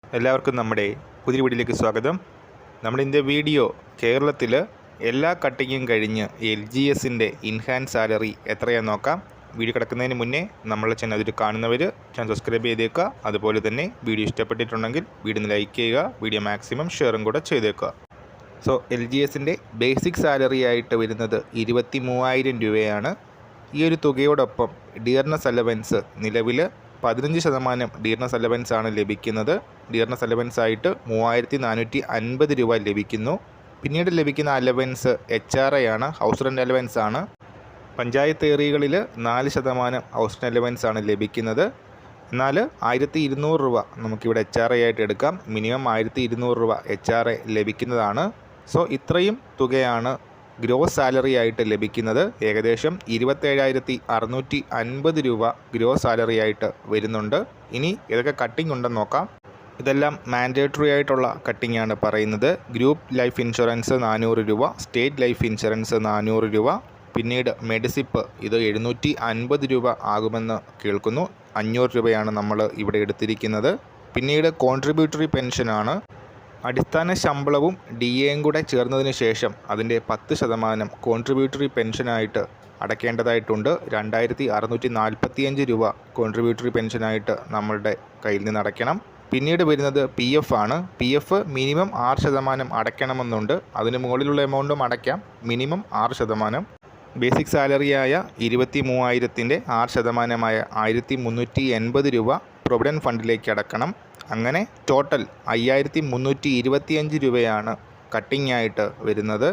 എല്ലാവർക്കും നമ്മുടെ പുതിയ വീഡിയോയിലേക്ക് സ്വാഗതം. നമ്മുടെ വീഡിയോ കേരളത്തിൽ എല്ലാ കട്ടിങ്ങും കഴിഞ്ഞ് LGSൻ്റെ ഇൻഹാൻസ് സാലറി എത്രയാണെന്ന് നോക്കാം. വീഡിയോ കിടക്കുന്നതിന് മുന്നേ നമ്മളെ ചാനൽ അതിൽ കാണുന്നവർ ചാനൽ സബ്സ്ക്രൈബ് ചെയ്തേക്കുക. അതുപോലെ തന്നെ വീഡിയോ ഇഷ്ടപ്പെട്ടിട്ടുണ്ടെങ്കിൽ വീഡിയോ ഒന്ന് ലൈക്ക് ചെയ്യുക, വീഡിയോ മാക്സിമം ഷെയറും കൂടെ ചെയ്തേക്കുക. LGSൻ്റെ ബേസിക് സാലറി ആയിട്ട് വരുന്നത് 23,000 രൂപയാണ്. ഈ ഒരു തുകയോടൊപ്പം ഡിയർനെസ് അലവൻസ് നിലവിൽ 15% ഡിയർനെസ് അലവൻസ് ആണ് ലഭിക്കുന്നത്. ഡിയർനെസ് അലവൻസ് ആയിട്ട് 3,450 രൂപ ലഭിക്കുന്നു. പിന്നീട് ലഭിക്കുന്ന അലവൻസ് HRA ആണ്, ഹൗസ് റെൻ്റ് അലവൻസ് ആണ്. പഞ്ചായത്ത് ഏരിയകളിൽ 4% ഹൗസ് റെൻ്റ് അലവൻസ് ആണ് ലഭിക്കുന്നത്. എന്നാൽ 1,200 രൂപ നമുക്കിവിടെ HRA ആയിട്ട് എടുക്കാം. മിനിമം 1,200 രൂപ HRA ലഭിക്കുന്നതാണ്. ഇത്രയും തുകയാണ് ഗ്രോസ് സാലറി ആയിട്ട് ലഭിക്കുന്നത്. ഏകദേശം 27,650 രൂപ ഗ്രോസ് സാലറി ആയിട്ട് വരുന്നുണ്ട്. ഇനി ഏതൊക്കെ കട്ടിംഗ് ഉണ്ടെന്ന് നോക്കാം. ഇതെല്ലാം മാൻഡേറ്ററി ആയിട്ടുള്ള കട്ടിംഗ് ആണ് പറയുന്നത്. ഗ്രൂപ്പ് ലൈഫ് ഇൻഷുറൻസ് 400 രൂപ, സ്റ്റേറ്റ് ലൈഫ് ഇൻഷുറൻസ് 400 രൂപ, പിന്നീട് മെഡിസിപ്പ് ഇത് 750 രൂപ ആകുമെന്ന് കേൾക്കുന്നു. 500 രൂപയാണ് നമ്മൾ ഇവിടെ എടുത്തിരിക്കുന്നത്. പിന്നീട് കോൺട്രിബ്യൂട്ടറി പെൻഷനാണ്. അടിസ്ഥാന ശമ്പളവും DAയും കൂടെ ചേർന്നതിന് ശേഷം അതിൻ്റെ 10% കോൺട്രിബ്യൂട്ടറി പെൻഷനായിട്ട് അടയ്ക്കേണ്ടതായിട്ടുണ്ട്. 2,645 രൂപ കോൺട്രിബ്യൂട്ടറി പെൻഷനായിട്ട് നമ്മളുടെ കയ്യിൽ നിന്ന് അടയ്ക്കണം. പിന്നീട് വരുന്നത് PF ആണ്. PF minimum 6% അടയ്ക്കണമെന്നുണ്ട്. അതിന് മുകളിലുള്ള എമൗണ്ടും അടയ്ക്കാം, മിനിമം 6%. ബേസിക് സാലറിയായ 23,000-ൻ്റെ 6%-മായ 1,380 രൂപ പ്രൊവിഡൻറ്റ് ഫണ്ടിലേക്ക് അടക്കണം. അങ്ങനെ ടോട്ടൽ 5,325 രൂപയാണ് കട്ടിംഗ് ആയിട്ട് വരുന്നത്.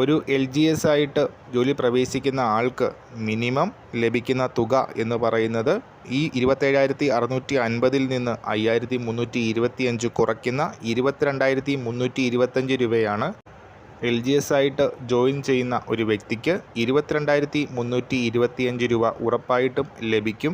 ഒരു LGS ആയിട്ട് ജോലി പ്രവേശിക്കുന്ന ആൾക്ക് മിനിമം ലഭിക്കുന്ന തുക എന്ന് പറയുന്നത് ഈ 27,650-ൽ നിന്ന് 5,325 കുറയ്ക്കുന്ന 22,325 രൂപയാണ്. LGS ആയിട്ട് ജോയിൻ ചെയ്യുന്ന ഒരു വ്യക്തിക്ക് 22,325 രൂപ ഉറപ്പായിട്ടും ലഭിക്കും.